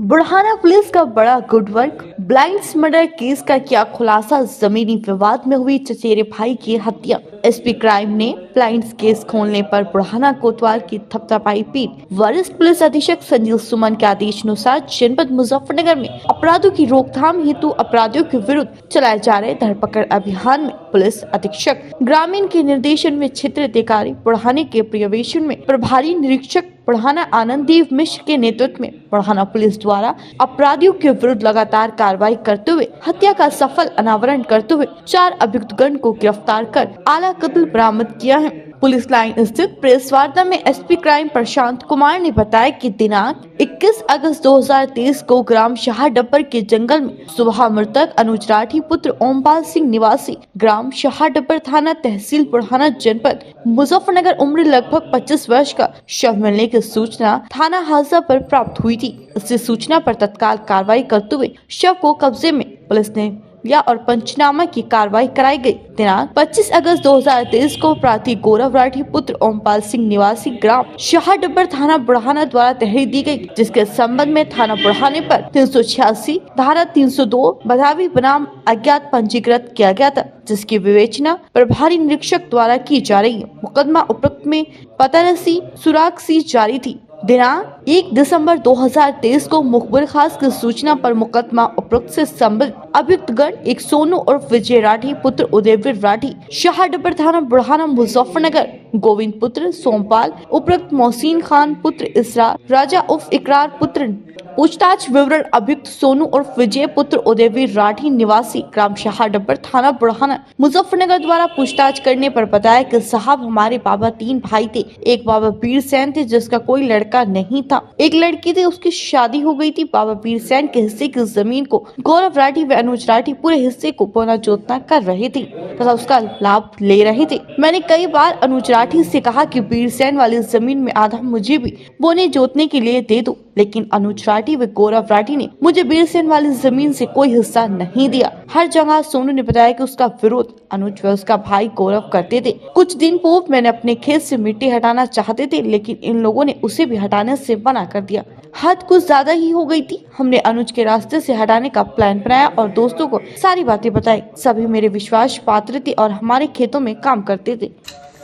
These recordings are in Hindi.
बुढ़ाना पुलिस का बड़ा good work. Blinds murder case का किया खुलासा। जमीनी विवाद में हुई चचेरे भाई की हत्या। एसपी क्राइम ने ब्लाइंड्स केस खोलने पर बुढ़ाना कोतवाल की थपथपाई पीठ। वरिष्ठ पुलिस अधीक्षक संजीव सुमन के आदेश अनुसार जनपद मुजफ्फरनगर में अपराधों की रोकथाम हेतु अपराधियों के विरुद्ध चलाए जा रहे धरपकड़ अभियान में पुलिस अधीक्षक ग्रामीण के निर्देशन में क्षेत्र अधिकारी बुढ़ाने के पर्यवेक्षण में प्रभारी निरीक्षक बुढ़ाना आनंददेव मिश्र के नेतृत्व में बुढ़ाना पुलिस द्वारा अपराधियों के विरुद्ध लगातार कार्रवाई करते हुए हत्या का सफल अनावरण करते हुए 4 अभियुक्तगण को गिरफ्तार कर आला कत्ल बरामद किया है। पुलिस लाइन स्थित प्रेस वार्ता में एसपी क्राइम प्रशांत कुमार ने बताया कि दिनांक 21 अगस्त 2023 को ग्राम शाहडब्बर के जंगल में सुबह मृतक अनुज राठी पुत्र ओमपाल सिंह निवासी ग्राम शाहडब्बर थाना तहसील बुढ़ाना जनपद मुजफ्फरनगर उम्र लगभग 25 वर्ष का शव मिलने की सूचना थाना हाजा पर प्राप्त हुई थी। इससे सूचना पर तत्काल कार्रवाई करते हुए शव को कब्जे में पुलिस ने लिया और पंचनामा की कार्रवाई कराई गई। दिनांक 25 अगस्त 2023 को प्रार्थी गौरव राठी पुत्र ओमपाल सिंह निवासी ग्राम शाहडब्बर थाना बुढ़ाना द्वारा तहरीर दी गई, जिसके संबंध में थाना बुढ़ाने पर 386 धारा 302 बदावी बनाम अज्ञात पंजीकृत किया गया था, जिसकी विवेचना प्रभारी निरीक्षक द्वारा की जा रही है। मुकदमा उपरोक्त में पतारसी सुरागसी जारी थी। दिनांक 1 दिसंबर 2023 को मुखबिर खास की सूचना पर मुकदमा उपरोक्त से संबंधित अभियुक्तगण एक सोनू और विजय राठी पुत्र उदयवीर राठी शाहडब्बर थाना बुढ़ाना मुजफ्फरनगर गोविंद पुत्र सोमपाल उपरोक्त मोहसिन खान पुत्र इसरार राजा उर्फ इकरार पुत्र पूछताछ विवरण अभियुक्त सोनू और विजय पुत्र उदयवीर राठी निवासी ग्राम शाहडब्बर थाना बुढ़ाना मुजफ्फरनगर द्वारा पूछताछ करने पर बताया कि साहब हमारे बाबा 3 भाई थे। एक बाबा वीर सैन थे जिसका कोई लड़का नहीं था, एक लड़की थी उसकी शादी हो गई थी। बाबा वीर सैन के हिस्से की जमीन को गौरव राठी व अनुज राठी पूरे हिस्से को बोना जोतना कर रहे थे तथा उसका लाभ ले रहे थे। मैंने कई बार अनुज राठी से कहा कि वीर सैन वाली जमीन में आधा मुझे भी बोने जोतने के लिए दे दो, लेकिन अनुज राठी व गौरव राठी ने मुझे बीरसेन वाली जमीन से कोई हिस्सा नहीं दिया। हर जगह सोनू ने बताया कि उसका विरोध अनुज व उसका भाई गौरव करते थे। कुछ दिन पूर्व मैंने अपने खेत से मिट्टी हटाना चाहते थे, लेकिन इन लोगों ने उसे भी हटाने से मना कर दिया। हद कुछ ज्यादा ही हो गई थी। हमने अनुज के रास्ते से हटाने का प्लान बनाया और दोस्तों को सारी बातें बताई। सभी मेरे विश्वास पात्र थे और हमारे खेतों में काम करते थे।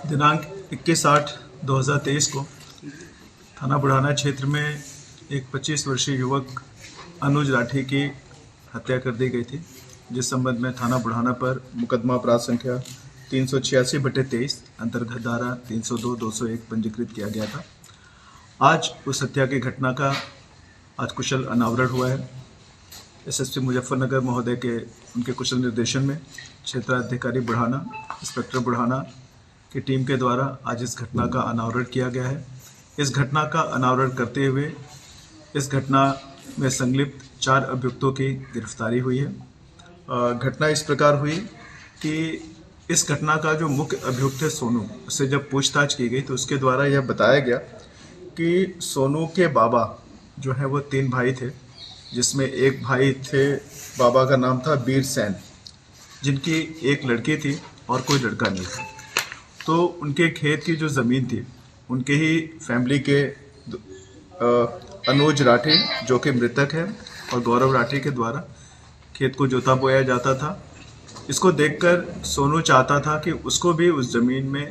दिनांक 21/8/2023 को थाना बुढ़ाना क्षेत्र में एक 25 वर्षीय युवक अनुज राठी की हत्या कर दी गई थी, जिस संबंध में थाना बुढ़ाना पर मुकदमा अपराध संख्या 386/23 अंतर्गत धारा 302-201 पंजीकृत किया गया था। आज उस हत्या की घटना का आज कुशल अनावरण हुआ है। एसएसपी मुजफ्फरनगर महोदय के उनके कुशल निर्देशन में क्षेत्राधिकारी बुढ़ाना, इंस्पेक्टर बुढ़ाना की टीम के द्वारा आज इस घटना का अनावरण किया गया है। इस घटना का अनावरण करते हुए इस घटना में संलिप्त 4 अभियुक्तों की गिरफ्तारी हुई है। घटना इस प्रकार हुई कि इस घटना का जो मुख्य अभियुक्त है सोनू, उससे जब पूछताछ की गई तो उसके द्वारा यह बताया गया कि सोनू के बाबा जो है वो 3 भाई थे, जिसमें एक भाई थे, बाबा का नाम था वीर सैन, जिनकी एक लड़की थी और कोई लड़का नहीं था। तो उनके खेत की जो ज़मीन थी, उनके ही फैमिली के अनुज राठी जो कि मृतक है और गौरव राठी के द्वारा खेत को जोता बोया जाता था। इसको देखकर सोनू चाहता था कि उसको भी उस ज़मीन में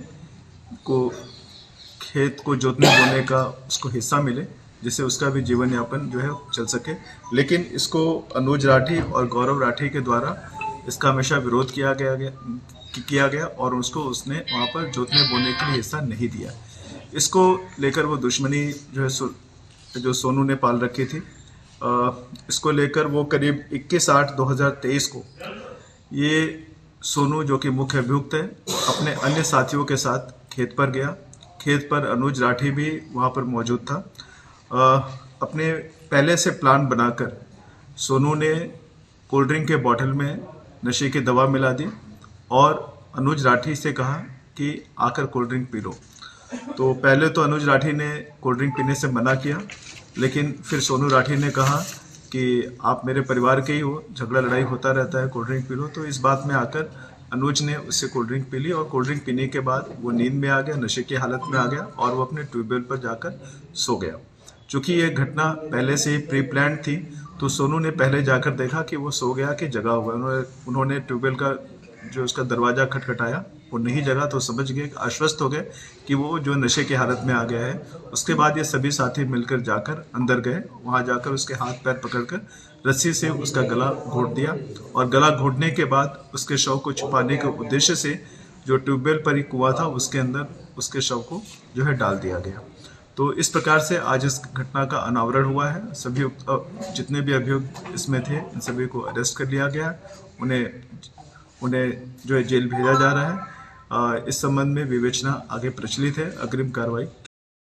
खेत को जोतने बोने का उसको हिस्सा मिले, जिससे उसका भी जीवन यापन जो है चल सके। लेकिन इसको अनुज राठी और गौरव राठी के द्वारा इसका हमेशा विरोध किया गया और उसने वहाँ पर जोतने बोने के लिए हिस्सा नहीं दिया। इसको लेकर वो दुश्मनी जो सोनू ने पाल रखी थी, इसको लेकर वो करीब 21/8/2023 को ये सोनू जो कि मुख्य अभियुक्त है अपने अन्य साथियों के साथ खेत पर गया। खेत पर अनुज राठी भी वहाँ पर मौजूद था। अपने पहले से प्लान बनाकर सोनू ने कोल्ड ड्रिंक के बोतल में नशे की दवा मिला दी और अनुज राठी से कहा कि आकर कोल्ड ड्रिंक पी लो। तो पहले तो अनुज राठी ने कोल्ड ड्रिंक पीने से मना किया, लेकिन फिर सोनू राठी ने कहा कि आप मेरे परिवार के ही हो, झगड़ा लड़ाई होता रहता है, कोल्ड ड्रिंक पी लो। तो इस बात में आकर अनुज ने उससे कोल्ड ड्रिंक पी ली और कोल्ड ड्रिंक पीने के बाद वो नींद में आ गया, नशे की हालत में आ गया और वो अपने ट्यूबवेल पर जाकर सो गया। चूँकि ये घटना पहले से ही प्री प्लान थी, तो सोनू ने पहले जाकर देखा कि वो सो गया कि जगा हुआ है। उन्होंने ट्यूबवेल का जो उसका दरवाज़ा खटखटाया, वो नहीं जगा तो समझ गए, आश्वस्त हो गए कि वो जो नशे की हालत में आ गया है। उसके बाद ये सभी साथी मिलकर जाकर अंदर गए, वहाँ जाकर उसके हाथ पैर पकड़कर रस्सी से उसका गला घोंट दिया, और गला घोंटने के बाद उसके शव को छुपाने के उद्देश्य से जो ट्यूबवेल पर ही कुआं था उसके अंदर उसके शव को जो है डाल दिया गया। तो इस प्रकार से आज इस घटना का अनावरण हुआ है। सभी जितने भी अभियुक्त इसमें थे, इन सभी को अरेस्ट कर लिया गया। उन्हें जो है जेल भेजा जा रहा है। इस संबंध में विवेचना आगे प्रचलित है, अग्रिम कार्रवाई